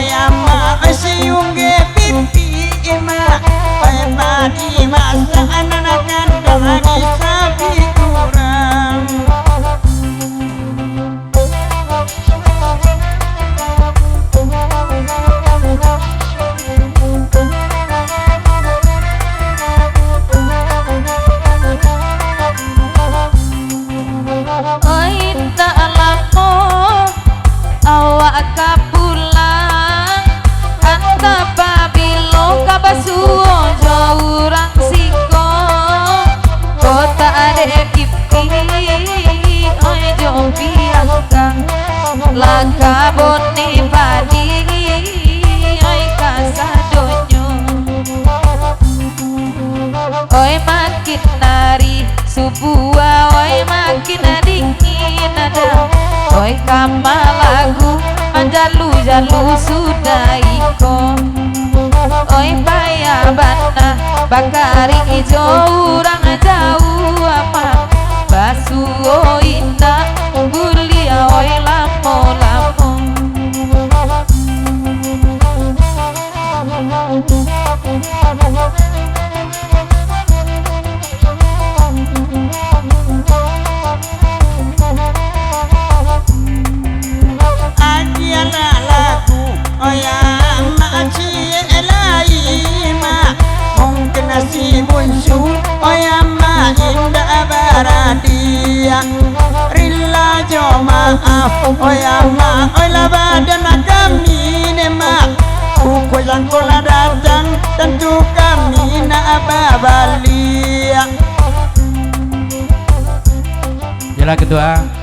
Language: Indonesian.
oyama siung ge pipi ma pai padi masa anak kandang di sapi kurang kapulang anta pabilo kabasuo jauran siko kota ade kipi oi jompi angkang langka boni padi oi kasadonyo oi makin nari subua oi makin dingin ada oi kamalagu jalu sudah iko oi paya bana bakari ijo urang jauh apa basu oi indah gulia oi lamo lamo oyama cielaima mungkin nasi bunsu oyama indah baradia rilla jomaaf oyama oila badan kami nema buku yang kola datang tentu kami na babalia. Jela kedua